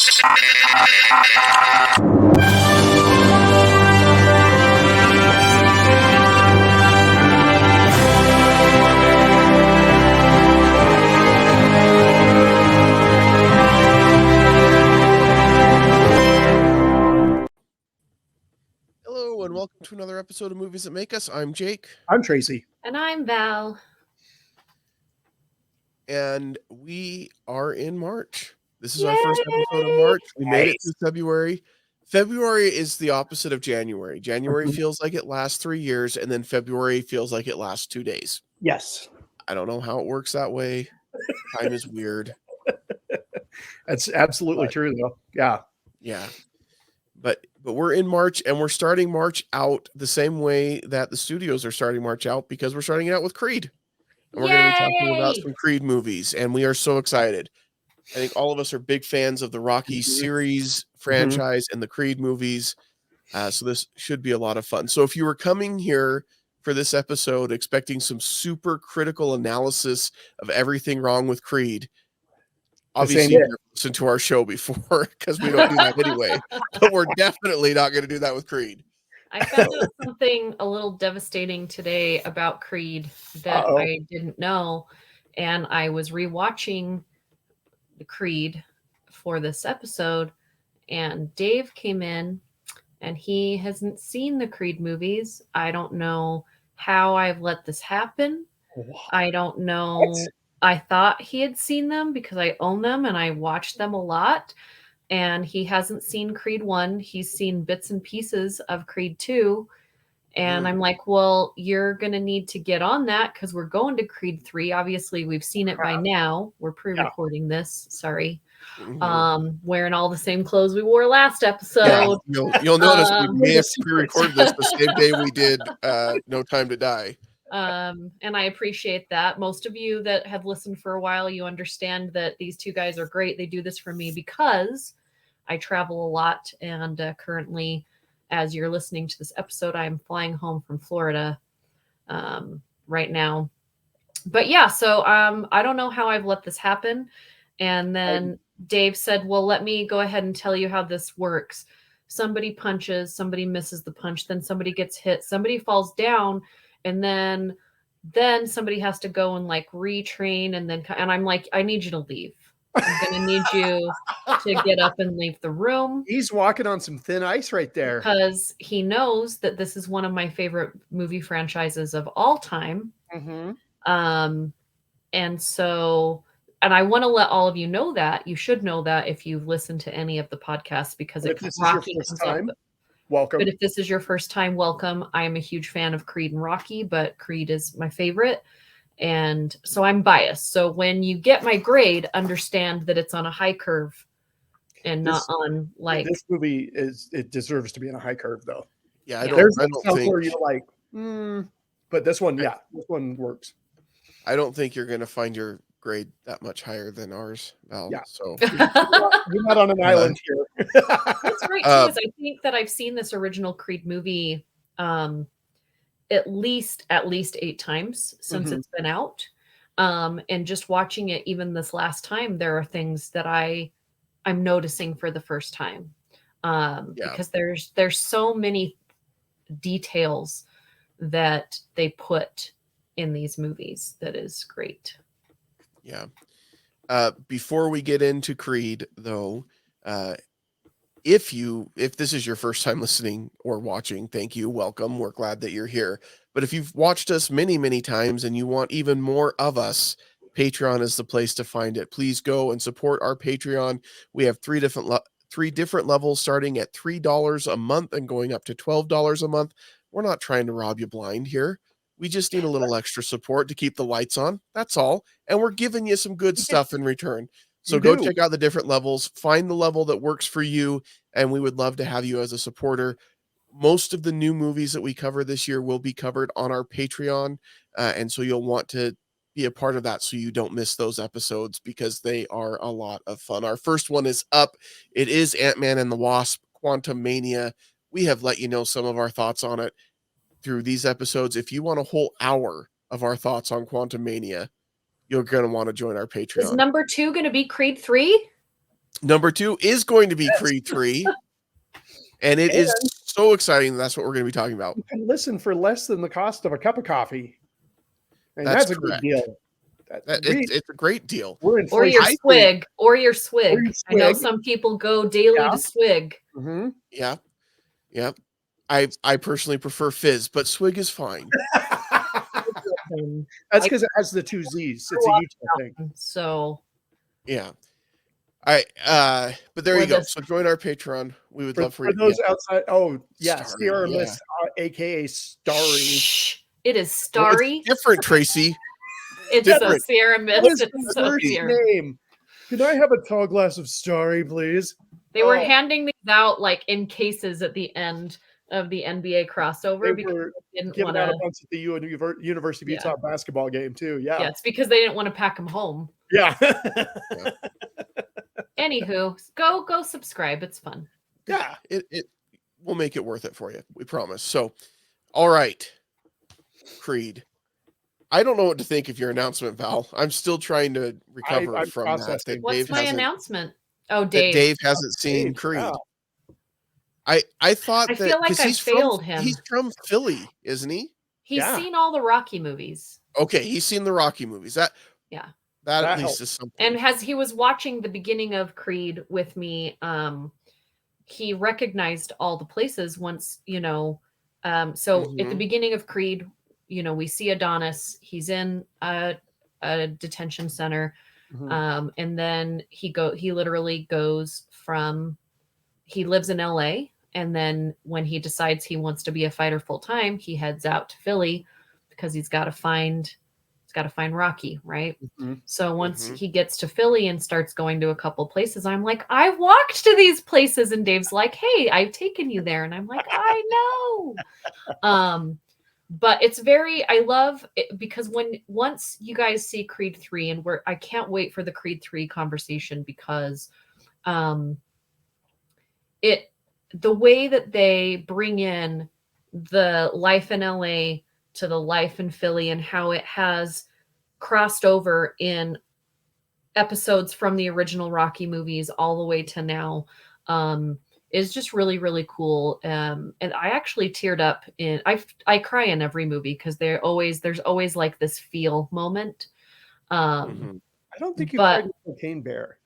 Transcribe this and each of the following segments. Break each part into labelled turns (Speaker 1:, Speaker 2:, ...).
Speaker 1: Hello and welcome to another episode of Movies That Make Us. I'm Jake.
Speaker 2: I'm Tracy.
Speaker 3: And I'm Val.
Speaker 1: And we are in March. This is our first episode of March. We made it through February. February is the opposite of January. January feels like it lasts 3 years, and then February feels like it lasts 2 days.
Speaker 2: Yes.
Speaker 1: I don't know how it works that way. Time is weird.
Speaker 2: That's absolutely true, though. Yeah.
Speaker 1: Yeah. But we're in March, and we're starting March out the same way that the studios are starting March out, because we're starting it out with Creed. And we're going to be talking about some Creed movies, and we are so excited. I think all of us are big fans of the Rocky series franchise and the Creed movies, so this should be a lot of fun. So if you were coming here for this episode expecting some super critical analysis of everything wrong with Creed, obviously you've listened to our show before, because we don't do that anyway, but we're definitely not going to do that with Creed.
Speaker 3: I found out something a little devastating today about Creed that I didn't know, and I was rewatching the Creed for this episode, and Dave came in, and he hasn't seen the Creed movies. I don't know how I've let this happen. I don't know. What? I thought he had seen them because I own them and I watched them a lot. And he hasn't seen Creed 1. He's seen bits and pieces of Creed 2. And I'm like, well, you're going to need to get on that because we're going to Creed 3. Obviously, we've seen it by now. We're pre-recording this. Sorry. Wearing all the same clothes we wore last episode.
Speaker 1: Yeah, you'll notice we may have pre-recorded this the same day we did No Time to Die.
Speaker 3: And I appreciate that. Most of you that have listened for a while, you understand that these two guys are great. They do this for me because I travel a lot, and currently, as you're listening to this episode, I'm flying home from Florida right now. But yeah, so I don't know how I've let this happen. And then Dave said, well, let me go ahead and tell you how this works. Somebody punches, somebody misses the punch, then somebody gets hit, somebody falls down, and then somebody has to go and like retrain, and I'm like, I need you to leave. I'm going to need you to get up and leave the room.
Speaker 2: He's walking on some thin ice right there.
Speaker 3: Because he knows that this is one of my favorite movie franchises of all time. And so, and I want to let all of you know that. You should know that if you've listened to any of the podcasts, because
Speaker 2: if this is your first time, welcome.
Speaker 3: But if this is your first time, welcome. I am a huge fan of Creed and Rocky, but Creed is my favorite. And so I'm biased. So when you get my grade, understand that it's on a high curve and not on like.
Speaker 2: This movie it deserves to be on a high curve, though.
Speaker 1: Yeah, I don't think
Speaker 2: where you're like, but this one, this one works.
Speaker 1: I don't think you're going to find your grade that much higher than ours, Val.
Speaker 2: Yeah.
Speaker 1: So
Speaker 2: you're not on an island here.
Speaker 3: That's great too, because I think that I've seen this original Creed movie at least 8 times since it's been out. And just watching it even this last time, there are things that I'm noticing for the first time. Because there's so many details that they put in these movies that is great.
Speaker 1: Yeah. Before we get into Creed, though, if this is your first time listening or watching, thank you. Welcome. We're glad that you're here. But if you've watched us many, many times and you want even more of us, Patreon is the place to find it. Please go and support our Patreon. We have three different levels, starting at $3 a month and going up to $12 a month. We're not trying to rob you blind here. We just need a little extra support to keep the lights on. That's all. And we're giving you some good stuff in return. So go check out the different levels, find the level that works for you, and we would love to have you as a supporter. Most of the new movies that we cover this year will be covered on our Patreon, and so you'll want to be a part of that so you don't miss those episodes, because they are a lot of fun. Our first one is up. It is Ant-Man and the Wasp: Quantumania. We have let you know some of our thoughts on it through these episodes. If you want a whole hour of our thoughts on Quantumania, you're going to want to join our Patreon.
Speaker 3: Is number 2 going to be Creed 3?
Speaker 1: Number 2 is going to be Creed 3. And it is so exciting. That's what we're going to be talking about.
Speaker 2: You can listen for less than the cost of a cup of coffee. And
Speaker 1: That's
Speaker 2: a good
Speaker 1: correct.
Speaker 2: deal.
Speaker 1: It's a great deal.
Speaker 3: Or your swig. I know some people go daily to swig.
Speaker 2: Mm-hmm.
Speaker 1: Yeah. Yeah. I personally prefer fizz, but swig is fine.
Speaker 2: That's because it has the 2 Z's. It's a Utah thing.
Speaker 3: So
Speaker 1: yeah. But there you go. So join our Patreon. We would love for you.
Speaker 2: Those outside. Oh, yeah.
Speaker 1: Starry,
Speaker 2: Sierra Miss, aka Starry.
Speaker 3: It is Starry.
Speaker 1: It's different, Tracy.
Speaker 3: It's different. A Sierra Miss.
Speaker 2: It's so name. Can I have a tall glass of Starry, please?
Speaker 3: They were handing these out like in cases at the end of the NBA crossover
Speaker 2: because they didn't want out a bunch at the University of Utah basketball game too. Yeah,
Speaker 3: it's because they didn't want to pack them home.
Speaker 2: Yeah.
Speaker 3: Anywho, go subscribe. It's fun.
Speaker 1: Yeah, it will make it worth it for you. We promise. So, all right, Creed. I don't know what to think of your announcement, Val. I'm still trying to recover from that.
Speaker 3: What's my announcement? Oh, Dave.
Speaker 1: Dave hasn't seen Creed. Wow. I thought
Speaker 3: I feel like I failed him.
Speaker 1: He's from Philly, isn't he?
Speaker 3: He's seen all the Rocky movies.
Speaker 1: Okay, he's seen the Rocky movies. That at least is something.
Speaker 3: And as he was watching the beginning of Creed with me, he recognized all the places once, so at the beginning of Creed, we see Adonis. He's in a detention center. And then he literally goes from, he lives in LA. And then when he decides he wants to be a fighter full time, he heads out to Philly because he's got to find Rocky. Right. So once he gets to Philly and starts going to a couple places, I'm like, I've walked to these places. And Dave's like, hey, I've taken you there. And I'm like, I know. But it's I love it because once you guys see Creed 3 and I can't wait for the Creed 3 conversation because the way that they bring in the life in LA to the life in Philly and how it has crossed over in episodes from the original Rocky movies all the way to now is just really, really cool. And I actually teared up I cry in every movie because there's always like this feel moment.
Speaker 2: I don't think you cried in Cocaine Bear.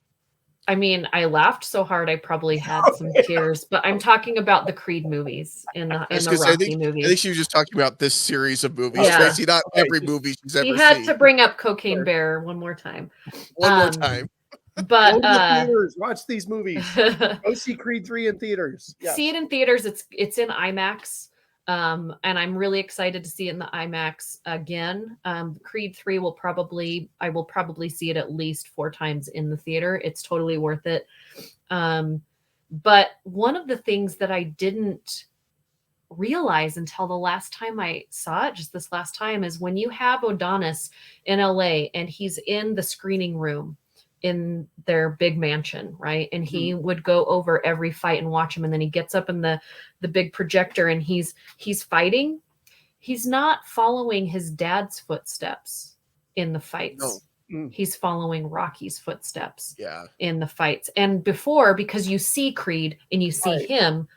Speaker 3: I mean, I laughed so hard I probably had some tears, but I'm talking about the Creed movies in the Rocky movies.
Speaker 1: I think she was just talking about this series of movies, Tracy, not every movie she's ever seen.
Speaker 3: He had to bring up Cocaine Bear one more time.
Speaker 1: More time.
Speaker 3: But
Speaker 2: theaters, watch these movies. Go see Creed 3 in theaters. Yes.
Speaker 3: See it in theaters. It's in IMAX. And I'm really excited to see it in the IMAX again. Creed 3 I will probably see it at least 4 times in the theater. It's totally worth it. But one of the things that I didn't realize until the last time I saw it, just this last time, is when you have Adonis in LA and he's in the screening room in their big mansion, right? And he would go over every fight and watch him. And then he gets up in the big projector and he's fighting. He's not following his dad's footsteps in the fights. No. He's following Rocky's footsteps in the fights. And before, because you see Creed and you see him,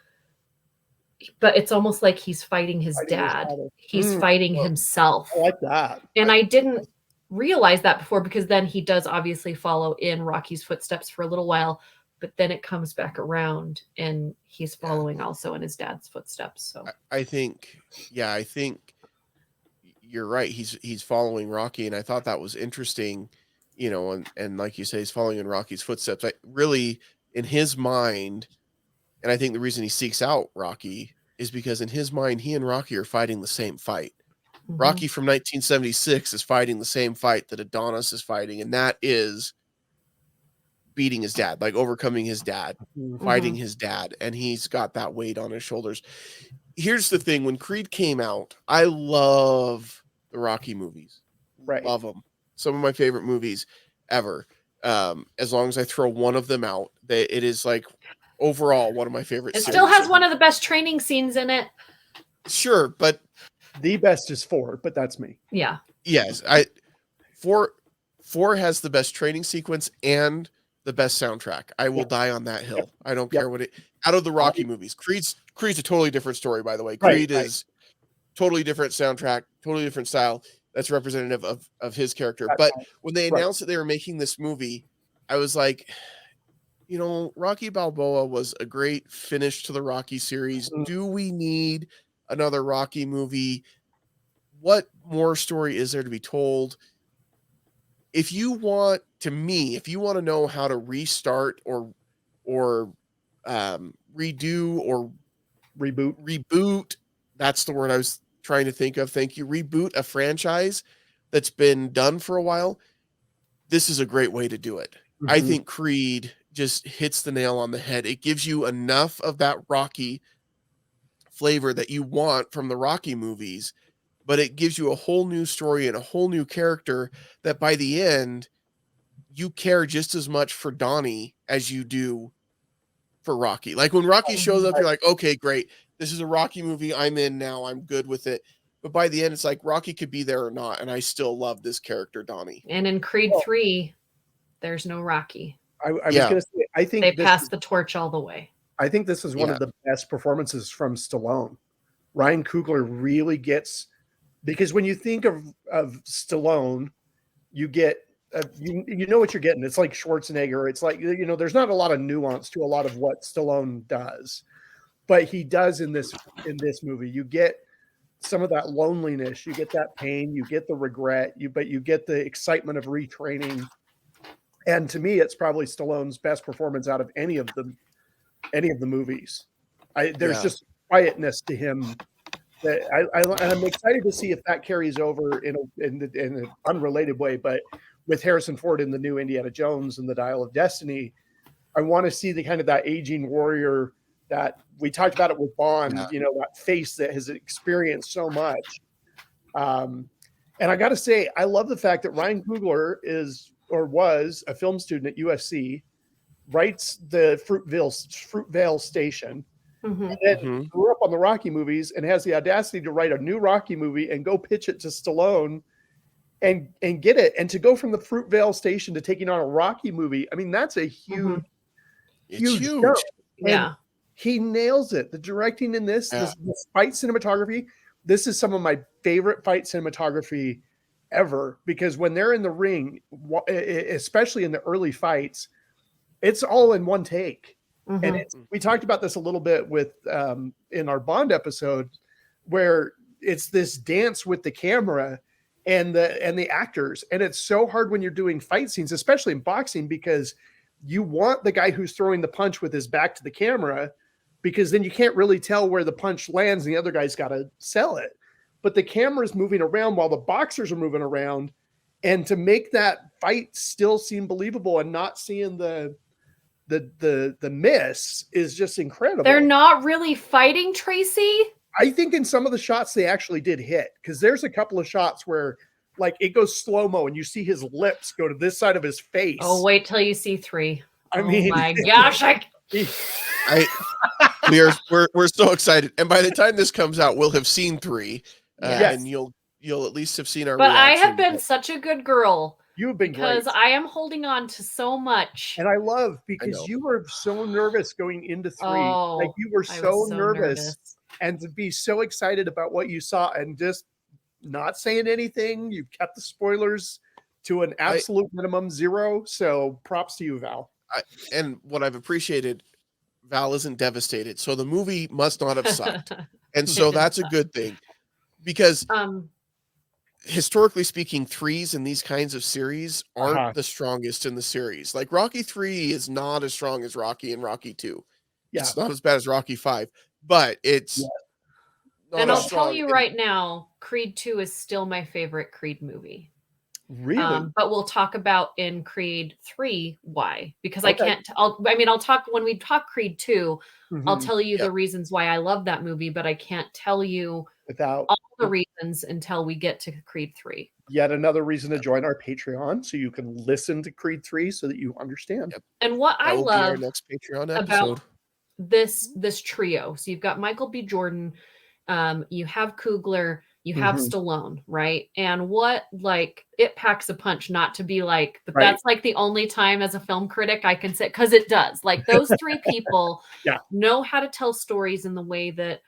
Speaker 3: but it's almost like he's fighting his dad. He's fighting himself.
Speaker 2: I like that.
Speaker 3: And I didn't realize that before because then he does obviously follow in Rocky's footsteps for a little while, but then it comes back around and he's following also in his dad's footsteps. So
Speaker 1: I think you're right. He's following Rocky, and I thought that was interesting, and like you say, he's following in Rocky's footsteps. Really, in his mind, and I think the reason he seeks out Rocky is because in his mind, he and Rocky are fighting the same fight. Rocky from 1976 is fighting the same fight that Adonis is fighting, and that is beating his dad, like overcoming his dad, fighting his dad, and he's got that weight on his shoulders. Here's the thing. When Creed came out, I love the Rocky movies.
Speaker 2: Right.
Speaker 1: Love them. Some of my favorite movies ever. As long as I throw one of them out, it is like overall one of my favorite.
Speaker 3: It still has one of the best training scenes in it.
Speaker 1: Sure, but
Speaker 2: the best is 4, but that's me.
Speaker 3: Yeah.
Speaker 1: Yes. 4 has the best training sequence and the best soundtrack. I will die on that hill. I don't
Speaker 2: Yep.
Speaker 1: care what it out of the Rocky movies. Creed's a totally different story, by the way.
Speaker 2: Right,
Speaker 1: Creed is totally different soundtrack, totally different style. That's representative of his character. But when they announced that they were making this movie, I was like, you know, Rocky Balboa was a great finish to the Rocky series. Do we need another Rocky movie? What more story is there to be told? If you want to know how to restart or redo or reboot, that's the word I was trying to think of. Thank you. Reboot a franchise that's been done for a while. This is a great way to do it. I think Creed just hits the nail on the head. It gives you enough of that Rocky flavor that you want from the Rocky movies, but it gives you a whole new story and a whole new character that by the end, you care just as much for Donnie as you do for Rocky. Like when Rocky shows up, you're like, okay, great. This is a Rocky movie. I'm in now. I'm good with it. But by the end, it's like Rocky could be there or not, and I still love this character, Donnie.
Speaker 3: And in Creed 3, there's no Rocky.
Speaker 2: I was going to say, I think
Speaker 3: they passed the torch all the way.
Speaker 2: I think this is one of the best performances from Stallone. Ryan Coogler really gets, because when you think of Stallone, you get you know what you're getting. It's like Schwarzenegger. It's like, you know, there's not a lot of nuance to a lot of what Stallone does, but he does in this movie. You get some of that loneliness, you get that pain, you get the regret, but you get the excitement of retraining. And to me, it's probably Stallone's best performance out of any of the movies. There's just quietness to him that I'm excited to see if that carries over in an unrelated way, but with Harrison Ford in the new Indiana Jones and the Dial of Destiny, I want to see the kind of that aging warrior that we talked about it with Bond, you know, that face that has experienced so much. And I got to say, I love the fact that Ryan Coogler was a film student at USC, writes the Fruitvale Station, and then grew up on the Rocky movies and has the audacity to write a new Rocky movie and go pitch it to Stallone and get it. And to go from the Fruitvale Station to taking on a Rocky movie, I mean, that's a huge jump.
Speaker 3: Yeah.
Speaker 2: And he nails it. The directing in this fight cinematography, this is some of my favorite fight cinematography ever, because when they're in the ring, especially in the early fights, it's all in one take. And we talked about this a little bit with in our Bond episode, where it's this dance with the camera and the actors. And it's so hard when you're doing fight scenes, especially in boxing, because you want the guy who's throwing the punch with his back to the camera, because then you can't really tell where the punch lands and the other guy's got to sell it. But the camera's moving around while the boxers are moving around. And to make that fight still seem believable and not seeing the miss is just incredible.
Speaker 3: They're not really fighting, Tracy.
Speaker 2: I think in some of the shots they actually did hit, because there's a couple of shots where like it goes slow-mo and you see his lips go to this side of his face.
Speaker 3: Oh, wait till you see 3.
Speaker 2: I mean,
Speaker 3: my gosh,
Speaker 1: we're so excited. And by the time this comes out, we'll have seen 3. And you'll at least have seen our
Speaker 3: But
Speaker 1: reaction.
Speaker 3: I have been such a good girl.
Speaker 2: You've been
Speaker 3: because
Speaker 2: great.
Speaker 3: I am holding on to so much.
Speaker 2: And I love, because you were so nervous going into 3.
Speaker 3: Oh,
Speaker 2: like you were so nervous. And to be so excited about what you saw and just not saying anything. You kept the spoilers to an absolute minimum 0. So props to you, Val.
Speaker 1: And what I've appreciated, Val isn't devastated. So the movie must not have sucked. And so that's a good thing. Because historically speaking, 3s in these kinds of series aren't the strongest in the series. Like Rocky 3 is not as strong as Rocky and Rocky 2. Yeah. It's not as bad as Rocky 5, but it's
Speaker 3: and I'll tell you right now, Creed 2 is still my favorite Creed movie.
Speaker 2: Really?
Speaker 3: But we'll talk about in Creed 3 why, because I can't. I'll talk when we talk Creed 2. I'll tell you the reasons why I love that movie, but I can't tell you
Speaker 2: without
Speaker 3: all the reasons until we get to Creed 3.
Speaker 2: Yet another reason to join our Patreon, so you can listen to Creed 3 so that you understand.
Speaker 3: And what I love
Speaker 1: our next Patreon episode
Speaker 3: about this trio. So you've got Michael B. Jordan, you have Coogler, You have Stallone, right? And what, like, it packs a punch, not to be like, but that's like the only time as a film critic I can say, because it does. Like, those three people know how to tell stories in the way that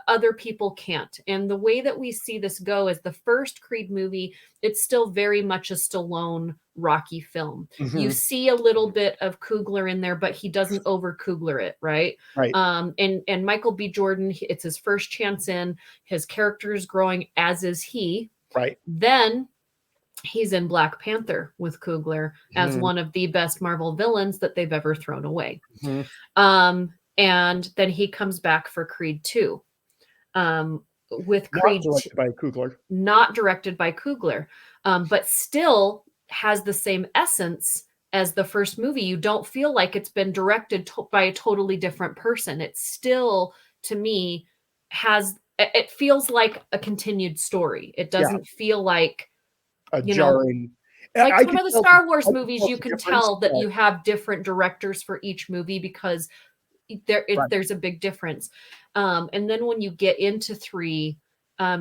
Speaker 3: other people can't. And the way that we see this go is the first Creed movie, it's still very much a Stallone Rocky film. You see a little bit of Coogler in there, but he doesn't over Coogler it, right? And Michael B. Jordan, it's his first chance in, his character is growing, as is he. Then he's in Black Panther with Coogler as one of the best Marvel villains that they've ever thrown away. And then he comes back for Creed 2. With Creed, not directed by Coogler, but still has the same essence as the first movie. You don't feel like it's been directed by a totally different person. It still, to me, it feels like a continued story. It doesn't feel like
Speaker 2: a jarring.
Speaker 3: Like some of the Star Wars movies, you can tell that you have different directors for each movie because there's a big difference. And then when you get into 3,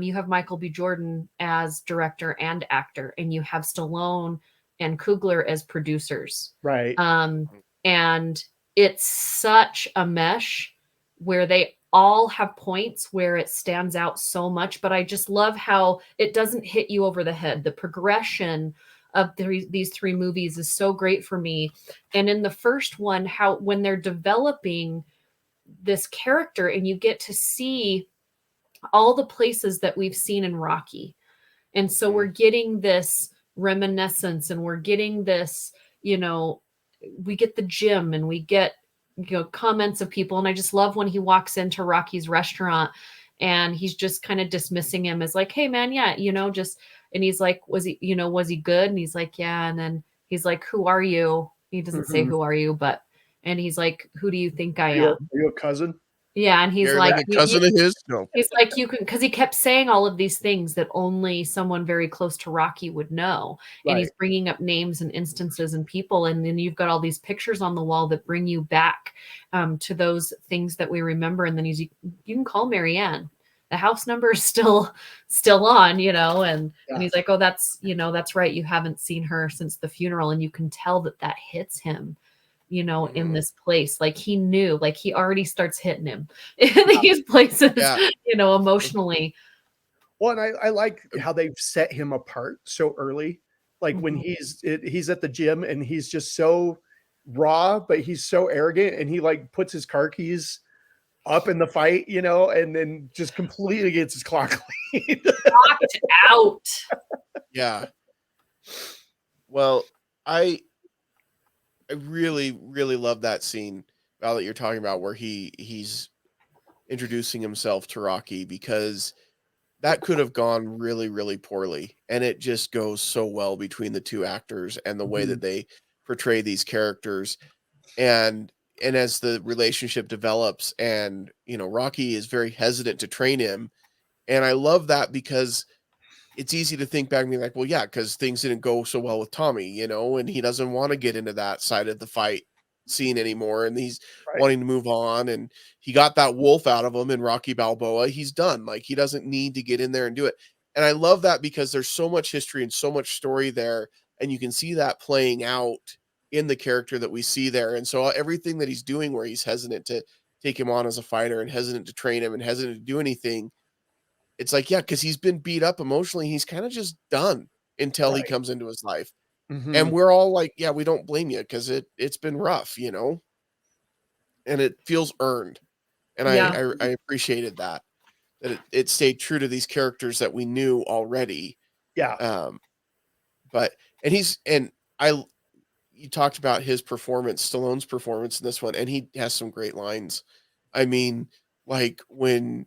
Speaker 3: you have Michael B. Jordan as director and actor, and you have Stallone and Coogler as producers. And it's such a mesh where they all have points where it stands out so much, but I just love how it doesn't hit you over the head. The progression of these 3 movies is so great for me. And in the first one, when they're developing this character and you get to see all the places that we've seen in Rocky. And so we're getting this reminiscence, and we're getting this, we get the gym, and we get, comments of people. And I just love when he walks into Rocky's restaurant and he's just kind of dismissing him as like, hey man, yeah, and he's like, was he good? And he's like, yeah. And then he's like, who are you? He doesn't say who are you, and he's like, who do you think I am?
Speaker 2: Are you a cousin?
Speaker 3: Yeah. And he's like,
Speaker 1: a cousin of his? No.
Speaker 3: He's like, you can, because he kept saying all of these things that only someone very close to Rocky would know. And he's bringing up names and instances and people. And then you've got all these pictures on the wall that bring you back to those things that we remember. And then you can call Marianne. The house number is still on, and he's like, oh, that's right. You haven't seen her since the funeral. And you can tell that hits him, in this place. Like he knew, like he already starts hitting him in these places, emotionally.
Speaker 2: Well, and I like how they've set him apart so early. Like when he's at the gym and he's just so raw, but he's so arrogant, and he like puts his car keys up in the fight, and then just completely gets his clock clean.
Speaker 3: Knocked out.
Speaker 1: Yeah. Well, I really, really love that scene, Val, that you're talking about, where he's introducing himself to Rocky, because that could have gone really, really poorly. And it just goes so well between the two actors and the way that they portray these characters. And as the relationship develops, and, Rocky is very hesitant to train him. And I love that, because it's easy to think back and be like, well, yeah, because things didn't go so well with Tommy, and he doesn't want to get into that side of the fight scene anymore. And he's wanting to move on, and he got that wolf out of him in Rocky Balboa. He's done. Like, he doesn't need to get in there and do it. And I love that, because there's so much history and so much story there. And you can see that playing out in the character that we see there. And so everything that he's doing, where he's hesitant to take him on as a fighter, and hesitant to train him, and hesitant to do anything, it's like, yeah, because he's been beat up emotionally. He's kind of just done until he comes into his life. And we're all like, yeah, we don't blame you, because it's been rough, and it feels earned. And I appreciated that it stayed true to these characters that we knew already.
Speaker 2: Yeah.
Speaker 1: You talked about his performance, Stallone's performance in this one, and he has some great lines. I mean, like when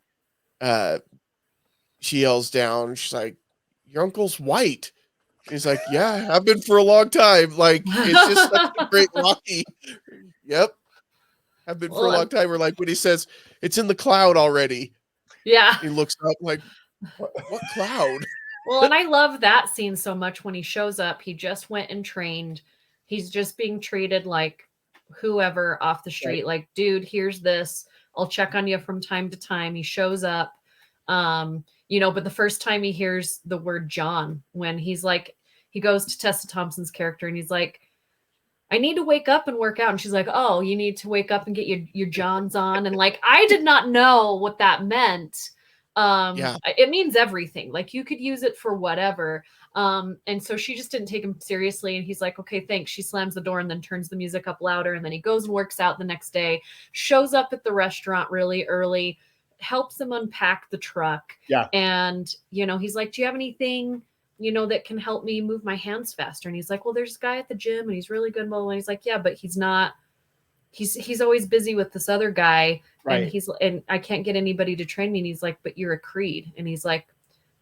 Speaker 1: she yells down, she's like, your uncle's white. And he's like, yeah, I've been for a long time. Like, it's just such a great Rocky. Yep. I've been for a long time. Or like when he says, it's in the cloud already.
Speaker 3: Yeah.
Speaker 1: He looks up like, what cloud?
Speaker 3: Well, and I love that scene so much when he shows up. He just went and trained. He's just being treated like whoever off the street. Right. Like, dude, here's this. I'll check on you from time to time. He shows up. you know, but the first time he hears the word John, when he's like, he goes to Tessa Thompson's character and he's like, I need to wake up and work out. And she's like, oh, you need to wake up and get your Johns on. And like, I did not know what that meant. It means everything. Like you could use it for whatever. And so she just didn't take him seriously. And he's like, okay, thanks. She slams the door and then turns the music up louder. And then he goes and works out the next day, shows up at the restaurant really early, helps him unpack the truck.
Speaker 2: Yeah.
Speaker 3: And, you know, he's like, do you have anything, you know, that can help me move my hands faster? And he's like, well, there's a guy at the gym and he's really good. And he's like, yeah, but he's not, he's always busy with this other guy.
Speaker 2: Right.
Speaker 3: And I can't get anybody to train me. And he's like, but you're a Creed. And he's like,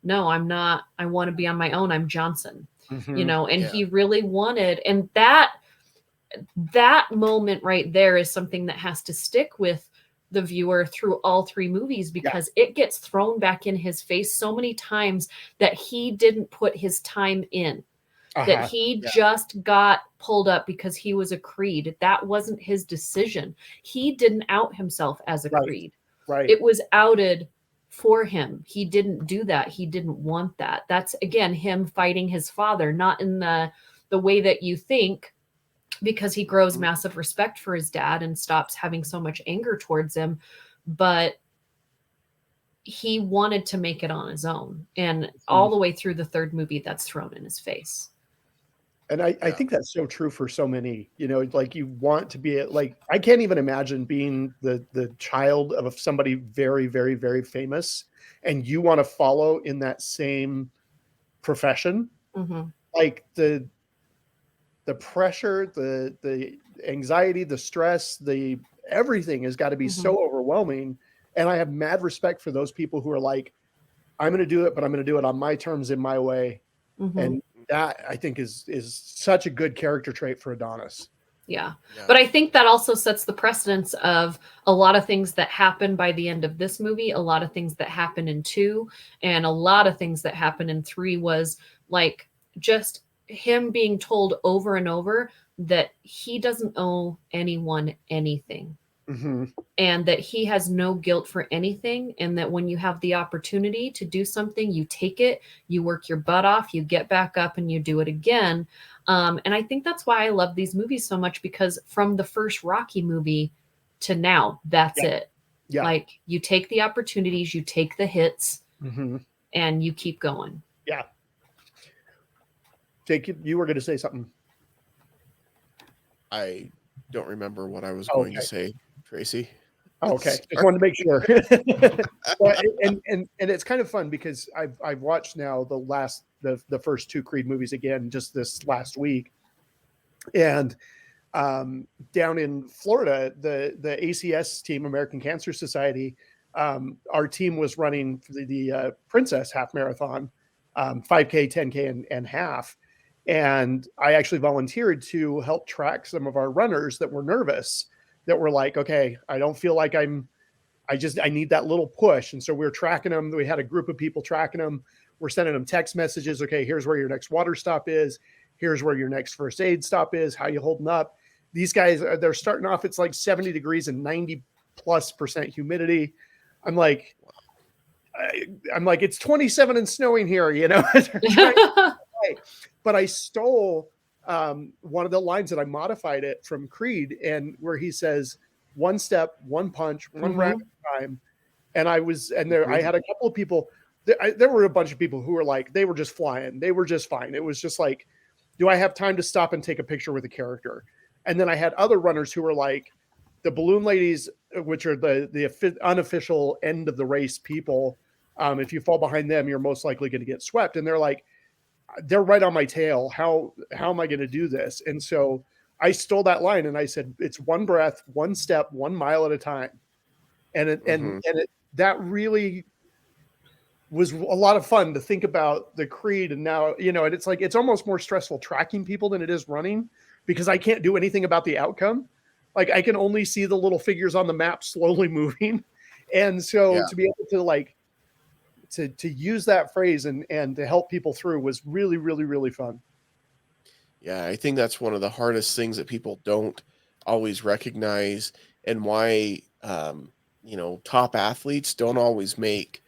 Speaker 3: no, I'm not. I want to be on my own. I'm Johnson, you know, and he really wanted, and that moment right there is something that has to stick with the viewer through all three movies, because it gets thrown back in his face so many times that he didn't put his time in, that he just got pulled up because he was a Creed. That wasn't his decision. He didn't out himself as a Creed.
Speaker 2: Right.
Speaker 3: It was outed for him. He didn't do that. He didn't want that. That's, again, him fighting his father, not in the way that you think, because he grows massive respect for his dad and stops having so much anger towards him. But he wanted to make it on his own. And all the way through the third movie, that's thrown in his face.
Speaker 2: And I think that's so true for so many, you know, like you want to be like, I can't even imagine being the child of somebody very, very, very famous, and you want to follow in that same profession. Like the pressure, the anxiety, the stress, the everything has got to be so overwhelming. And I have mad respect for those people who are like, I'm going to do it, but I'm going to do it on my terms, in my way. And that, I think, is such a good character trait for Adonis.
Speaker 3: Yeah. But I think that also sets the precedence of a lot of things that happen by the end of this movie, a lot of things that happen in 2, and a lot of things that happen in 3 was like just him being told over and over that he doesn't owe anyone anything. And that he has no guilt for anything, and that when you have the opportunity to do something, you take it, you work your butt off, you get back up and you do it again. And I think that's why I love these movies so much, because from the first Rocky movie to now, that's it. Like you take the opportunities, you take the hits, and you keep going.
Speaker 2: Yeah. Jake, you were going to say something.
Speaker 1: I don't remember what I was going to say, Tracy.
Speaker 2: Okay, just wanted to make sure. Well, and it's kind of fun because I've watched now the first 2 Creed movies again just this last week, and down in Florida, the ACS team, American Cancer Society, our team was running the Princess Half Marathon, 5K, 10K, and half. And I actually volunteered to help track some of our runners that were nervous, that were like, okay, I don't feel like I need that little push. And so we were tracking them. We had a group of people tracking them. We're sending them text messages. Okay, here's where your next water stop is. Here's where your next first aid stop is. How you holding up? These guys, they're starting off, it's like 70 degrees and 90+% humidity. I'm like, it's 27 and snowing here, you know? But I stole one of the lines that I modified it from Creed, and where he says, one step, one punch, one round at a time. And I had a couple of people, there were a bunch of people who were like, they were just flying. They were just fine. It was just like, do I have time to stop and take a picture with a character? And then I had other runners who were like, the balloon ladies, which are the unofficial end of the race people. If you fall behind them, you're most likely going to get swept. And they're like, they're right on my tail. How am I going to do this? And so I stole that line and I said, it's one breath, one step, 1 mile at a time. And that really was a lot of fun to think about the Creed. And now, you know, and it's like, it's almost more stressful tracking people than it is running, because I can't do anything about the outcome. Like I can only see the little figures on the map slowly moving. And so to be able to like, to use that phrase and to help people through was really, really, really fun.
Speaker 1: Yeah, I think that's one of the hardest things that people don't always recognize, and why, top athletes don't always make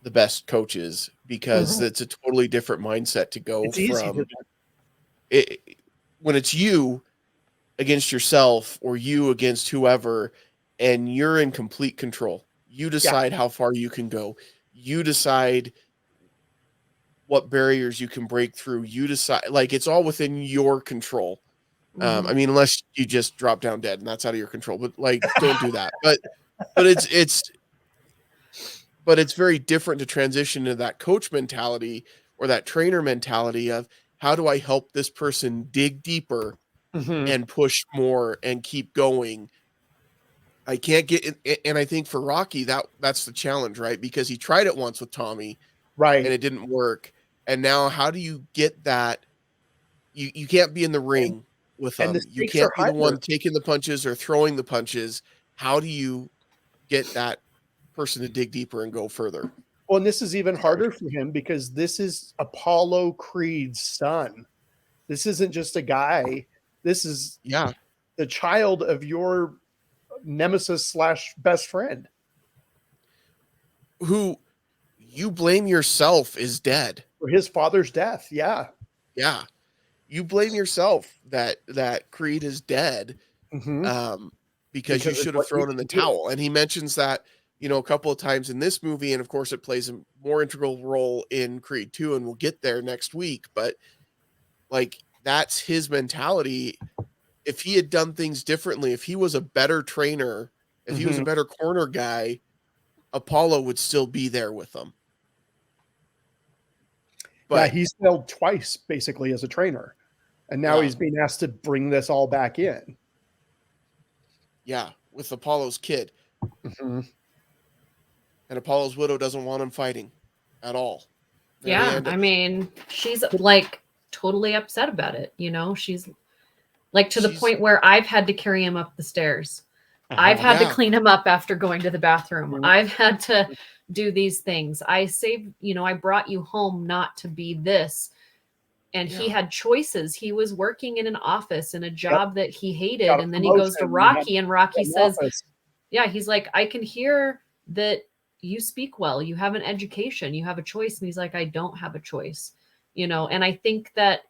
Speaker 1: the best coaches, because
Speaker 2: Mhm.
Speaker 1: it's a totally different mindset to go
Speaker 2: It's easy
Speaker 1: from
Speaker 2: to
Speaker 1: it when it's you against yourself or you against whoever, and you're in complete control. You
Speaker 2: yeah,
Speaker 1: decide how far you can go. You decide what barriers you can break through. You decide, like, it's all within your control. I
Speaker 3: Mhm.
Speaker 1: mean, unless you just drop down dead and that's out of your control, but like, don't do that. But it's very different to transition to that coach mentality or that trainer mentality of how do I help this person dig deeper
Speaker 2: Mhm.
Speaker 1: and push more and keep going. I can't get in, and I think for Rocky that's the challenge, right? Because he tried it once with Tommy and
Speaker 2: Right.
Speaker 1: it didn't work. And now how do you get that? You can't be in the
Speaker 2: And
Speaker 1: ring with
Speaker 2: and the
Speaker 1: them. You
Speaker 2: stakes are
Speaker 1: can't be the
Speaker 2: higher.
Speaker 1: one taking the punches or throwing the punches. How do you get that person to dig deeper and go further?
Speaker 2: Well, and this is even
Speaker 1: It's hard.
Speaker 2: harder for him because this is Apollo Creed's son. This isn't just a guy. This is
Speaker 1: Yeah.
Speaker 2: the child of your nemesis slash best friend.
Speaker 1: Who you blame yourself is dead.
Speaker 2: For his father's death. Yeah.
Speaker 1: Yeah. You blame yourself that Creed is dead,
Speaker 2: Hmm.
Speaker 1: um, because you
Speaker 2: Because of
Speaker 1: should have
Speaker 2: what you
Speaker 1: thrown in the
Speaker 2: can do.
Speaker 1: towel. And he mentions that, a couple of times in this movie, and of course it plays a more integral role in Creed 2, and we'll get there next week, but like that's his mentality. If he had done things differently, if he was a better trainer, if he was a
Speaker 2: Hmm.
Speaker 1: better corner guy, Apollo would still be there with them.
Speaker 2: Yeah,
Speaker 1: But
Speaker 2: he's failed twice basically as a trainer. And now
Speaker 1: yeah,
Speaker 2: he's being asked to bring this all back in.
Speaker 1: yeah, with Apollo's kid.
Speaker 2: Hmm.
Speaker 1: And Apollo's widow doesn't want him fighting at all. Very
Speaker 3: Yeah,
Speaker 1: end.
Speaker 3: I mean, she's like totally upset about it, She's like to the
Speaker 1: She's
Speaker 3: point where I've had to carry him up the stairs. I've
Speaker 2: Uh-huh.
Speaker 3: had to
Speaker 1: yeah,
Speaker 3: clean him up after going to the bathroom.
Speaker 2: Mhm.
Speaker 3: I've had to do these things. I saved, I brought you home not to be this. And he
Speaker 1: yeah.
Speaker 3: had choices. He was working in an office in a
Speaker 2: Yep.
Speaker 3: job that he
Speaker 2: Got
Speaker 3: hated.
Speaker 2: a
Speaker 3: And then he goes to
Speaker 2: promotion. He had
Speaker 3: Rocky, and Rocky
Speaker 2: an
Speaker 3: says,
Speaker 2: office.
Speaker 3: yeah, he's like, I can hear that you speak well. You have an education. You have a choice. And he's like, I don't have a choice, And I think that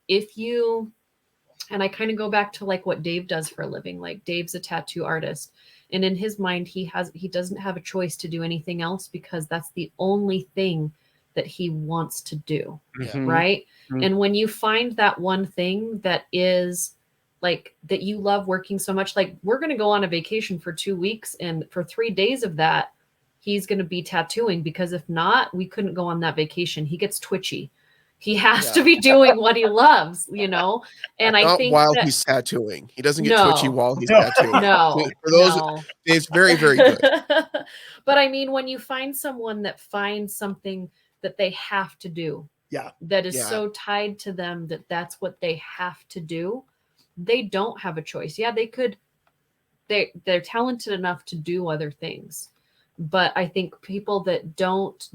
Speaker 3: and I kind of go back to like what Dave does for a living. Like Dave's a tattoo artist. And in his mind, he doesn't have a choice to do anything else because that's the only thing that he wants to do.
Speaker 1: Yeah.
Speaker 2: Mhm.
Speaker 3: Right.
Speaker 2: Mhm.
Speaker 3: And when you find that one thing that is like that you love working so much, like we're going to go on a vacation for 2 weeks, and for 3 days of that, he's going to be tattooing, because if not, we couldn't go on that vacation. He gets twitchy. He has to
Speaker 1: Yeah.
Speaker 3: be doing what he loves, And I
Speaker 1: Not
Speaker 3: think
Speaker 1: while
Speaker 3: that
Speaker 1: he's tattooing. He doesn't get twitchy
Speaker 3: no,
Speaker 1: while he's
Speaker 2: No.
Speaker 1: tattooing.
Speaker 3: no,
Speaker 1: For those,
Speaker 3: no.
Speaker 1: it's very, very good.
Speaker 3: But I mean, when you find someone that finds something that they have to do,
Speaker 2: Yeah.
Speaker 3: that is
Speaker 1: Yeah.
Speaker 3: so tied to them that that's what they have to do, they don't have a choice. Yeah, they could, they're talented enough to do other things. But I think people that don't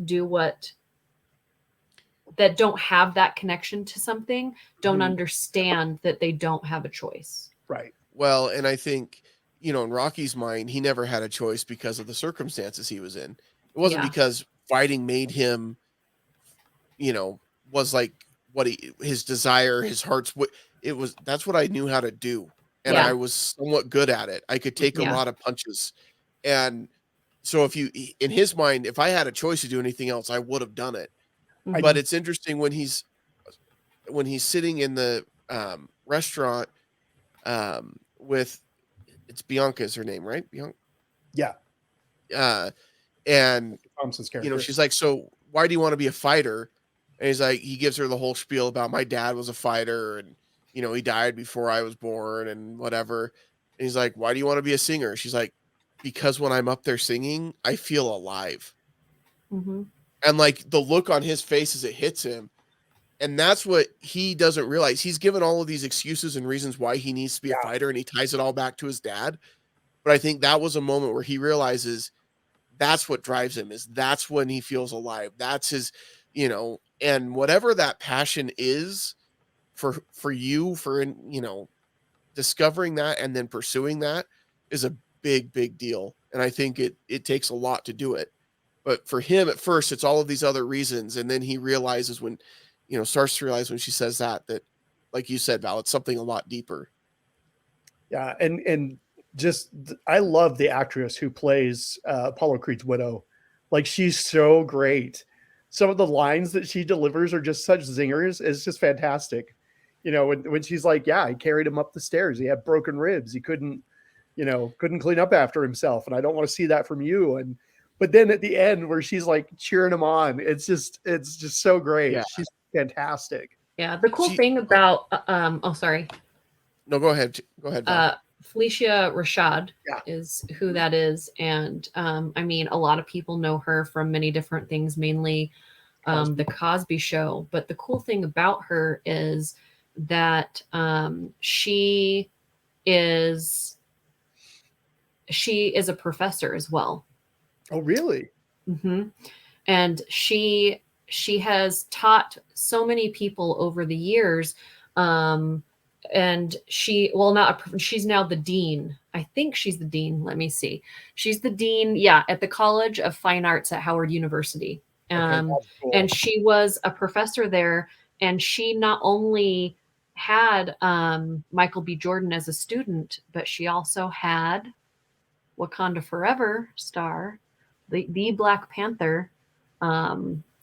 Speaker 3: have that connection to something don't
Speaker 2: Mhm.
Speaker 3: understand that they don't have a choice.
Speaker 2: Right.
Speaker 1: Well, and I think, in Rocky's mind, he never had a choice because of the circumstances he was in. It wasn't
Speaker 3: Yeah.
Speaker 1: because fighting made him, was like what his desire, his heart's what it was. That's what I knew how to do. And I
Speaker 3: Yeah.
Speaker 1: was somewhat good at it. I could take a
Speaker 3: Yeah.
Speaker 1: lot of punches. And so in his mind, if I had a choice to do anything else, I would have done it.
Speaker 2: I
Speaker 1: But it's interesting when he's sitting in the restaurant with it's Bianca is her name, right? Bianca.
Speaker 2: Yeah.
Speaker 1: Uh, and
Speaker 2: Thompson's character.
Speaker 1: she's like, "So why do you want to be a fighter?" And he's like, he gives her the whole spiel about my dad was a fighter, and he died before I was born, and whatever. And he's like, "Why do you want to be a singer?" She's like, "Because when I'm up there singing, I feel alive."
Speaker 3: Mm-hmm.
Speaker 1: And like the look on his face as it hits him, and that's what he doesn't realize. He's given all of these excuses and reasons why he needs to be a
Speaker 2: Yeah.
Speaker 1: fighter, and he ties it all back to his dad. But I think that was a moment where he realizes that's what drives him, is that's when he feels alive. That's his, and whatever that passion is for you, discovering that and then pursuing that is a big, big deal. And I think it takes a lot to do it. But for him at first, it's all of these other reasons. And then he realizes when, starts to realize when she says that, like you said, Val, it's something a lot deeper.
Speaker 2: Yeah. And just, I love the actress who plays Apollo Creed's widow. Like, she's so great. Some of the lines that she delivers are just such zingers. It's just fantastic. When she's like, yeah, I carried him up the stairs. He had broken ribs. He couldn't clean up after himself. And I don't want to see that from you. But then at the end where she's like cheering him on, it's just so great.
Speaker 1: Yeah.
Speaker 2: She's fantastic.
Speaker 3: Yeah. The cool thing about, sorry.
Speaker 1: No, go ahead. Go ahead, Val.
Speaker 3: Felicia Rashad is who that is. And I mean, a lot of people know her from many different things, mainly the Cosby Show. But the cool thing about her is that she is a professor as well.
Speaker 2: Oh, really?
Speaker 3: Mm-hmm. And she has taught so many people over the years. And she's now the dean. I think she's the dean. Let me see. She's the dean. Yeah. At the College of Fine Arts at Howard University.
Speaker 2: Cool.
Speaker 3: And she was a professor there. And she not only had Michael B. Jordan as a student, but she also had Wakanda Forever star, the Black Panther,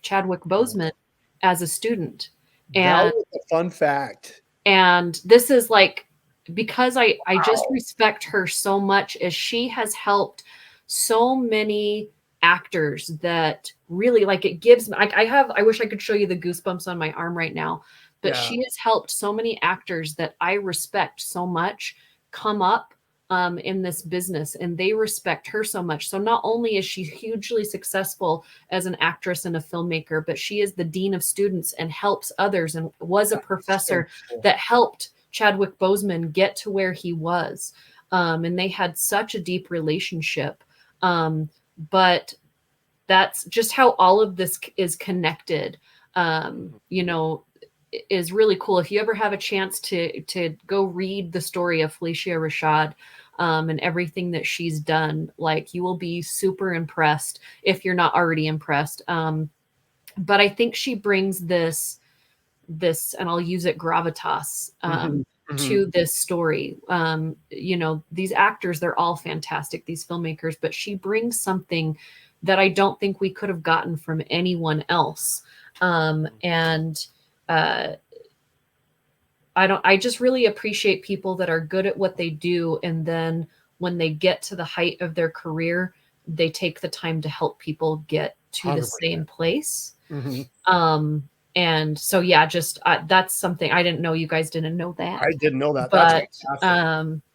Speaker 3: Chadwick Boseman as a student. And
Speaker 2: that was a fun fact.
Speaker 3: And this is like, because I just respect her so much, as she has helped so many actors that really, like, it gives me, I wish I could show you the goosebumps on my arm right now, but she has helped so many actors that I respect so much come up in this business, and they respect her so much. So not only is she hugely successful as an actress and a filmmaker, but she is the dean of students and helps others, and was a professor that helped Chadwick Boseman get to where he was. And they had such a deep relationship. But that's just how all of this is connected. Is really cool. If you ever have a chance to go read the story of Felicia Rashad and everything that she's done, like, you will be super impressed if you're not already impressed. But I think she brings this, and I'll use it, gravitas to this story. These actors, they're all fantastic, these filmmakers, but she brings something that I don't think we could have gotten from anyone else. I just really appreciate people that are good at what they do, and then when they get to the height of their career, they take the time to help people get to 100%. The same place. And so, that's something I didn't know. You guys didn't know that.
Speaker 2: I didn't know that.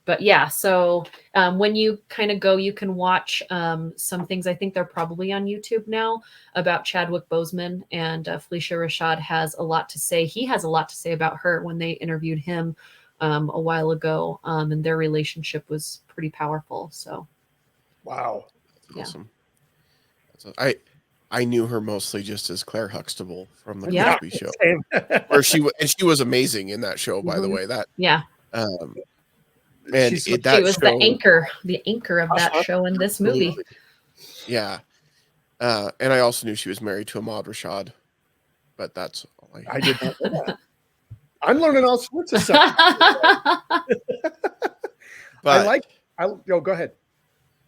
Speaker 3: But yeah, so when you kind of go, you can watch some things. I think they're probably on YouTube now about Chadwick Boseman, and Felicia Rashad has a lot to say. He has a lot to say about her when they interviewed him a while ago, and their relationship was pretty powerful. So,
Speaker 2: wow,
Speaker 1: awesome. I knew her mostly just as Claire Huxtable from the Cosby Show, where she was amazing in that show. By the way, and
Speaker 3: she was the anchor of that show in this movie.
Speaker 1: Yeah. And I also knew she was married to Ahmad Rashad, but that's all
Speaker 2: I did not know that. I'm learning all sorts of stuff.
Speaker 1: But
Speaker 2: go ahead.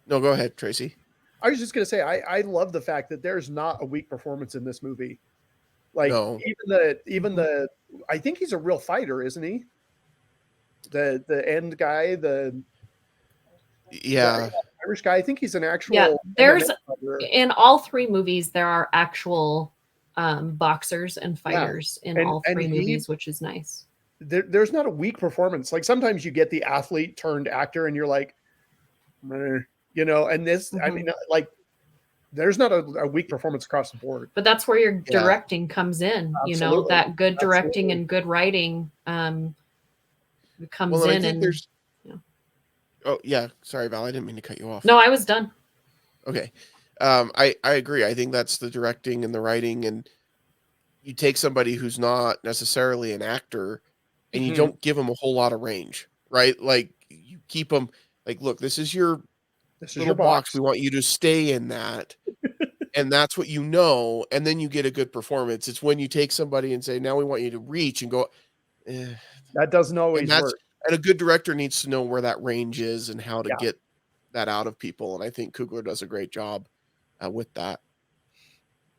Speaker 1: No, go ahead, Tracy.
Speaker 2: I was just going to say, I love the fact that there's not a weak performance in this movie. Like, even the, I think he's a real fighter, isn't he? The end guy, the Irish guy. I think he's an actual.
Speaker 3: Yeah, there's in all three movies there are actual boxers and fighters in all three movies, which is nice.
Speaker 2: There's not a weak performance. Like, sometimes you get the athlete turned actor, and you're like, and this. I mean, like, there's not a weak performance across the board.
Speaker 3: But that's where your directing comes in. Absolutely. That good directing and good writing. Comes in, and
Speaker 1: there's oh yeah, sorry Val, I didn't mean to cut you off.
Speaker 3: No, I was done.
Speaker 1: Okay. I agree. I think that's the directing and the writing, and you take somebody who's not necessarily an actor and you don't give them a whole lot of range, right? Like, you keep them like, look, this is your box. We want you to stay in that. and that's what and then you get a good performance. It's when you take somebody and say, now we want you to reach and go,
Speaker 2: that doesn't
Speaker 1: and
Speaker 2: always work.
Speaker 1: And a good director needs to know where that range is and how to
Speaker 2: Yeah.
Speaker 1: get that out of people. And I think Coogler does a great job with that,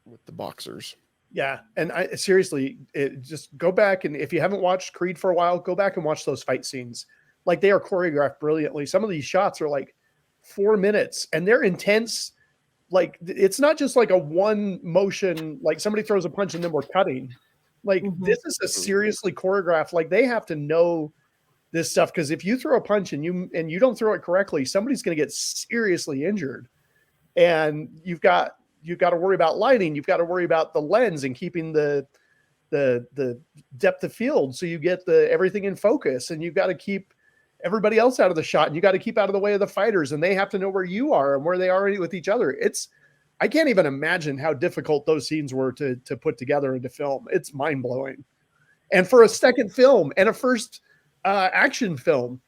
Speaker 1: with the boxers.
Speaker 2: Yeah. And I seriously, just go back, and if you haven't watched Creed for a while, go back and watch those fight scenes. Like, they are choreographed brilliantly. Some of these shots are like 4 minutes, and they're intense. Like, it's not just like a one motion, like somebody throws a punch and then we're cutting. Like, this is a seriously choreographed, like, they have to know this stuff, because if you throw a punch and you don't throw it correctly, somebody's going to get seriously injured. And you've got to worry about lighting. You've got to worry about the lens and keeping the depth of field, so you get everything in focus, and you've got to keep everybody else out of the shot, and you got to keep out of the way of the fighters, and they have to know where you are and where they are with each other. I can't even imagine how difficult those scenes were to put together and to film. It's mind blowing. And for a second film and a first action film,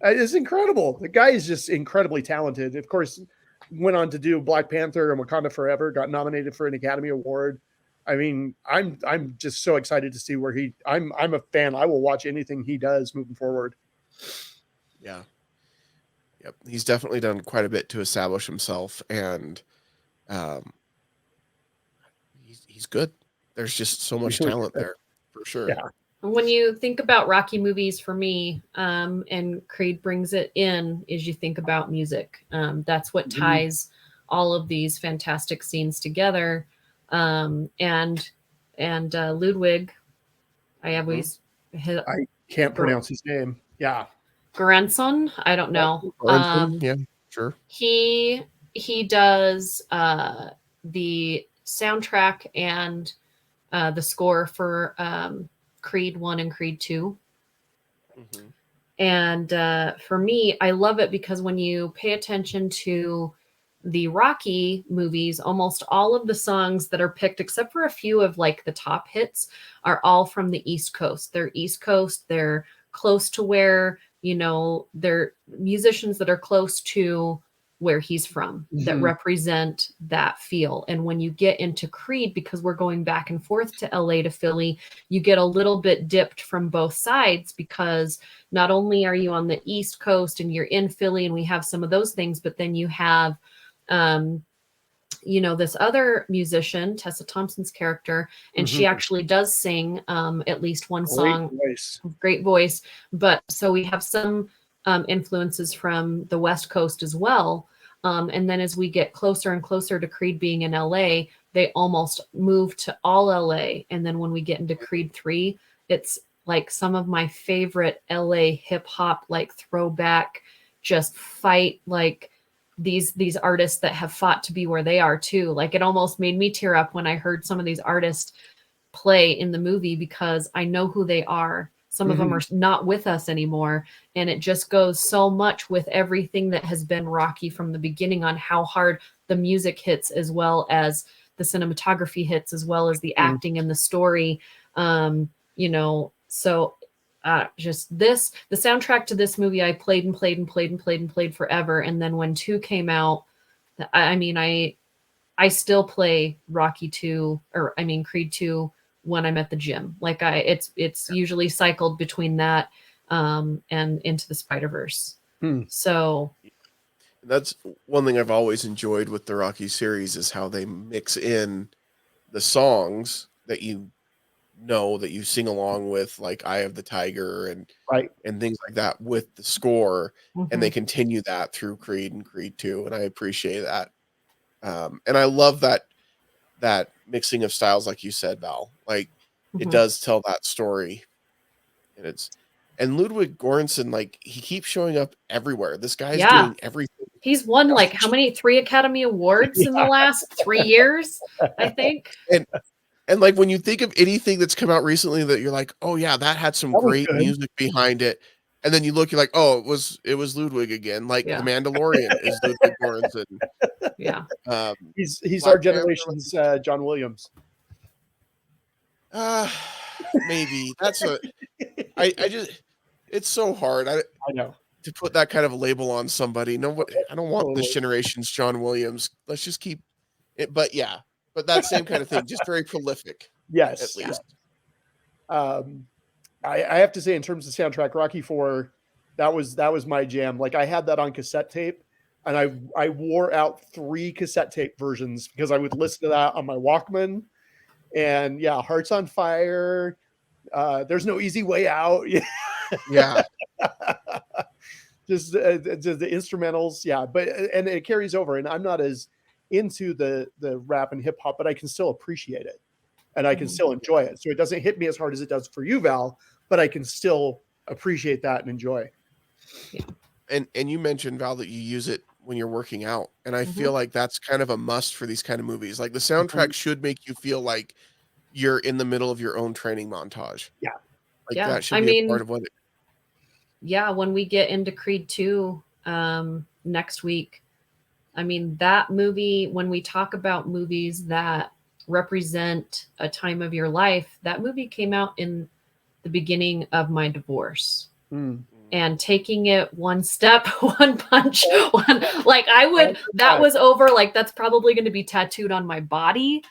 Speaker 2: it's incredible. The guy is just incredibly talented. Of course, went on to do Black Panther and Wakanda Forever, got nominated for an Academy Award. I mean, I'm just so excited to see where I'm a fan. I will watch anything he does moving forward.
Speaker 1: Yeah. Yep. He's definitely done quite a bit to establish himself, and he's good. There's just so much talent there, for sure.
Speaker 2: Yeah.
Speaker 3: When you think about Rocky movies, for me, and Creed brings it in, is you think about music. That's what ties all of these fantastic scenes together. And Ludwig, I always
Speaker 2: I can't pronounce his name. Yeah.
Speaker 3: Göransson, I don't know.
Speaker 1: Yeah, sure.
Speaker 3: He does the soundtrack and the score for Creed 1 and Creed 2.
Speaker 1: Mm-hmm.
Speaker 3: And for me, I love it because when you pay attention to the Rocky movies, almost all of the songs that are picked, except for a few of like the top hits, are all from the East Coast. They're East Coast. They're close to where, they're musicians that are close to where he's from, that represent that feel. And when you get into Creed, because we're going back and forth to LA to Philly, you get a little bit dipped from both sides, because not only are you on the East Coast and you're in Philly and we have some of those things, but then you have this other musician, Tessa Thompson's character, and she actually does sing at least one song. Great voice. But so we have some influences from the West Coast as well. And then as we get closer and closer to Creed being in LA, they almost move to all LA. And then when we get into Creed 3, it's like some of my favorite LA hip hop, like throwback, just fight, like these artists that have fought to be where they are too. Like, it almost made me tear up when I heard some of these artists play in the movie, because I know who they are. Some of them are not with us anymore. And it just goes so much with everything that has been Rocky from the beginning, on how hard the music hits, as well as the cinematography hits, as well as the acting and the story. So just the soundtrack to this movie, I played forever. And then when 2 came out, I still play Creed 2 when I'm at the gym. Like it's usually cycled between that and Into the Spider-Verse. So
Speaker 1: that's one thing I've always enjoyed with the Rocky series, is how they mix in the songs that that you sing along with, like Eye of the Tiger and things like that, with the score. And they continue that through Creed and Creed 2. And I appreciate that. And I love that mixing of styles, like you said, Val. Like, it does tell that story. And Ludwig Göransson, like, he keeps showing up everywhere. This guy's doing everything.
Speaker 3: He's won like how many 3 Academy Awards in the last 3 years, I think.
Speaker 1: And like, when you think of anything that's come out recently that you're like, oh yeah, that had some great music behind it, and then you look, you're like, oh, it was Ludwig again. Like The Mandalorian is Ludwig Göransson.
Speaker 3: Yeah.
Speaker 2: He's our generation's John Williams.
Speaker 1: Maybe that's I just, it's so hard. I
Speaker 2: know,
Speaker 1: to put that kind of a label on somebody. No, I don't want this generation's John Williams. Let's just keep But that same kind of thing, just very prolific.
Speaker 2: Yes,
Speaker 1: at least.
Speaker 2: I have to say, in terms of soundtrack, Rocky IV, that was my jam. Like, I had that on cassette tape, and I wore out 3 cassette tape versions because I would listen to that on my Walkman. And yeah, Hearts on Fire. There's No Easy Way Out.
Speaker 1: Yeah.
Speaker 2: just the instrumentals. Yeah, and it carries over. And I'm not as into the rap and hip hop, but I can still appreciate it. And I can still enjoy it. So it doesn't hit me as hard as it does for you, Val, but I can still appreciate that and enjoy.
Speaker 3: Yeah.
Speaker 1: And you mentioned, Val, that you use it when you're working out. And I feel like that's kind of a must for these kind of movies. Like, the soundtrack should make you feel like you're in the middle of your own training montage.
Speaker 2: Yeah.
Speaker 1: Like, that should be a part of what it.
Speaker 3: Yeah, when we get into Creed 2 next week, I mean, that movie, when we talk about movies that represent a time of your life, that movie came out in the beginning of my divorce. And taking it one step, one punch, like I would, that was over. Like, that's probably going to be tattooed on my body,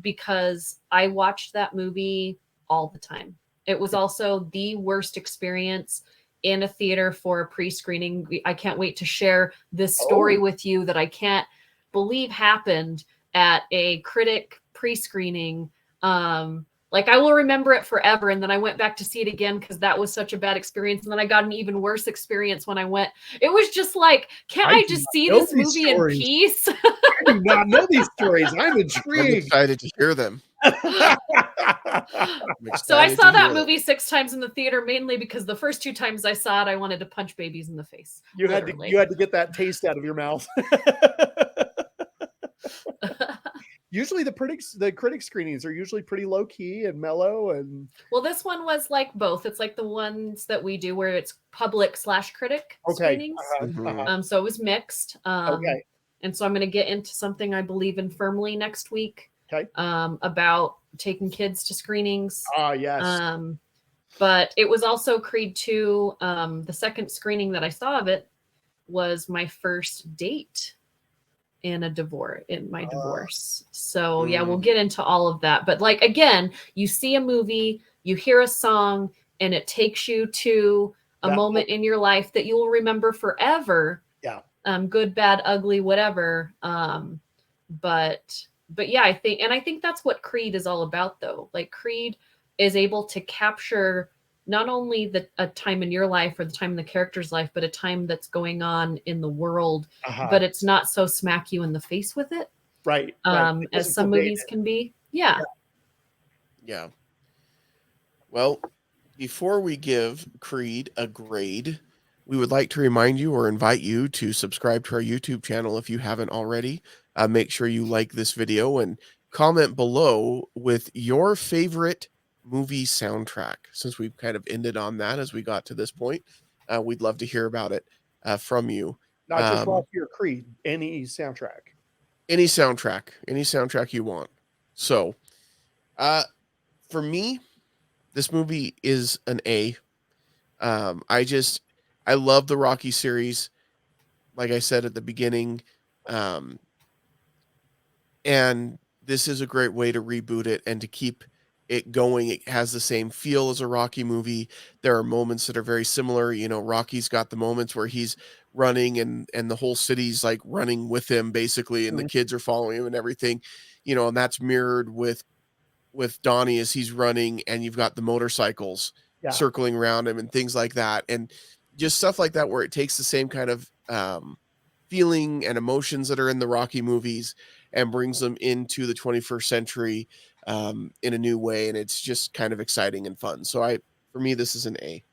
Speaker 3: because I watched that movie all the time. It was also the worst experience in a theater for a pre-screening. I can't wait to share this story with you that I can't believe happened at a critic pre-screening. Like, I will remember it forever. And then I went back to see it again because that was such a bad experience. And then I got an even worse experience when I went. It was just like, can't I just see this movie in peace?
Speaker 2: I do not know these stories. I'm intrigued.
Speaker 1: I'm excited to hear them.
Speaker 3: So I saw that movie 6 times in the theater, mainly because the first 2 times I saw it, I wanted to punch babies in the face.
Speaker 2: You had to get that taste out of your mouth. Usually the critic screenings are usually pretty low key and mellow. And
Speaker 3: well, this one was like both. It's like the ones that we do where it's public/critic screenings. So it was mixed. And so I'm going to get into something I believe in firmly next week. About taking kids to screenings.
Speaker 2: Yes.
Speaker 3: But it was also Creed 2. The second screening that I saw of it was my first date in my divorce. So yeah, we'll get into all of that. But like, again, you see a movie, you hear a song, and it takes you to a moment in your life that you will remember forever.
Speaker 2: Yeah.
Speaker 3: Good, bad, ugly, whatever. But yeah, I think that's what Creed is all about, though. Like, Creed is able to capture not only a time in your life or the time in the character's life, but a time that's going on in the world. But it's not so smack you in the face with it.
Speaker 2: Right.
Speaker 3: As some movies can be. Yeah.
Speaker 1: Well, before we give Creed a grade, we would like to remind you or invite you to subscribe to our YouTube channel if you haven't already. Make sure you like this video and comment below with your favorite movie soundtrack. Since we've kind of ended on that as we got to this point, we'd love to hear about it from you.
Speaker 2: Not just Rocky or Creed, any soundtrack.
Speaker 1: Any soundtrack you want. So, for me, this movie is an A. I love the Rocky series, like I said at the beginning. And this is a great way to reboot it and to keep it going. It has the same feel as a Rocky movie. There are moments that are very similar. You know, Rocky's got the moments where he's running and the whole city's like running with him basically, and the kids are following him and everything, you know, and that's mirrored with Donnie as he's running, and you've got the motorcycles circling around him and things like that. And just stuff like that, where it takes the same kind of feeling and emotions that are in the Rocky movies and brings them into the 21st century in a new way. And it's just kind of exciting and fun. So for me, this is an A.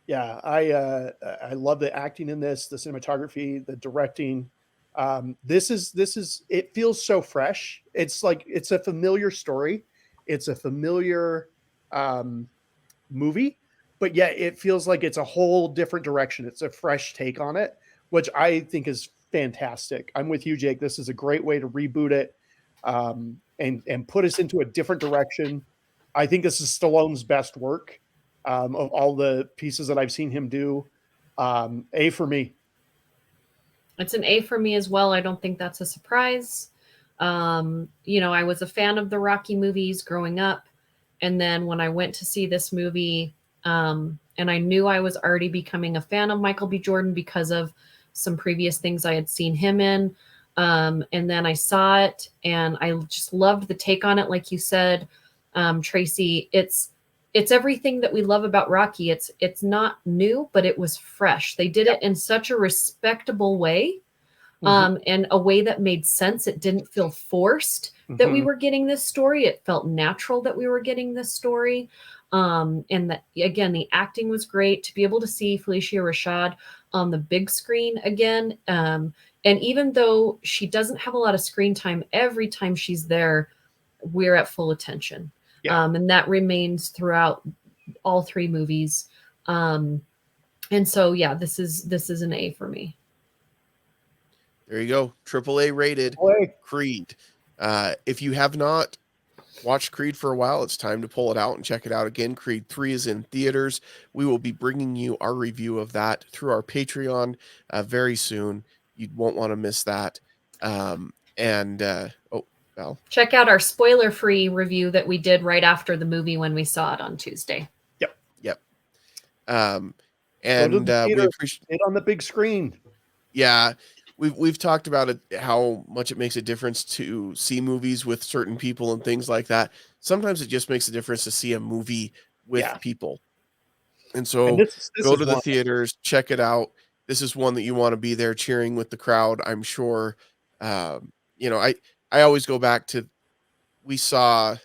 Speaker 2: Yeah. I love the acting in this, the cinematography, the directing. It feels so fresh. It's like, it's a familiar story. It's a familiar movie, but yet it feels like it's a whole different direction. It's a fresh take on it, which I think is fantastic. I'm with you, Jake. This is a great way to reboot it and put us into a different direction. I think this is Stallone's best work of all the pieces that I've seen him do. A for me.
Speaker 3: It's an A for me as well. I don't think that's a surprise. I was a fan of the Rocky movies growing up. And then when I went to see this movie, and I knew I was already becoming a fan of Michael B. Jordan because of some previous things I had seen him in. And then I saw it and I just loved the take on it. Like you said, Tracy, it's everything that we love about Rocky. It's not new, but it was fresh. They did it in such a respectable way, and a way that made sense. It didn't feel forced that we were getting this story. It felt natural that we were getting this story. And that, again, the acting was great. To be able to see Felicia Rashad on the big screen again, and even though she doesn't have a lot of screen time, every time she's there, we're at full attention. And that remains throughout all three movies. And so, this is an A for me.
Speaker 1: There you go. AAA rated Creed. If you have not watched Creed for a while, it's time to pull it out and check it out again. Creed 3 is in theaters. We will be bringing you our review of that through our Patreon very soon. You won't want to miss that. Val.
Speaker 3: Check out our spoiler-free review that we did right after the movie when we saw it on Tuesday.
Speaker 2: Yep.
Speaker 1: And we appreciate
Speaker 2: it on the big screen.
Speaker 1: Yeah. We've talked about it, how much it makes a difference to see movies with certain people and things like that. Sometimes it just makes a difference to see a movie with people. And so this go to the theaters, check it out. This is one that you want to be there cheering with the crowd, I'm sure. I always go back to, we saw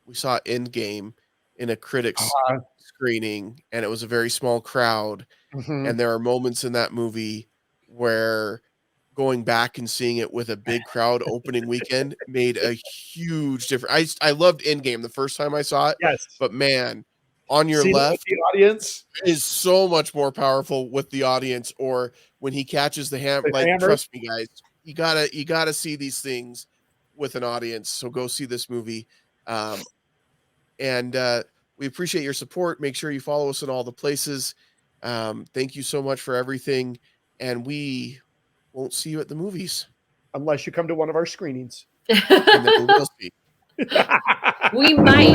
Speaker 1: Endgame in a critics screening, and it was a very small crowd. And there are moments in that movie where going back and seeing it with a big crowd opening weekend made a huge difference. I loved Endgame the first time I saw it.
Speaker 2: Yes.
Speaker 1: But man, on your left,
Speaker 2: the audience
Speaker 1: is so much more powerful with the audience, or when he catches the hammer. Trust me, guys, you gotta see these things with an audience. So go see this movie. And we appreciate your support. Make sure you follow us in all the places. Thank you so much for everything. And we won't see you at the movies.
Speaker 2: Unless you come to one of our screenings.
Speaker 1: And then we will see.
Speaker 3: We might.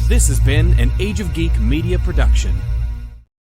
Speaker 4: This has been an Age of Geek media production.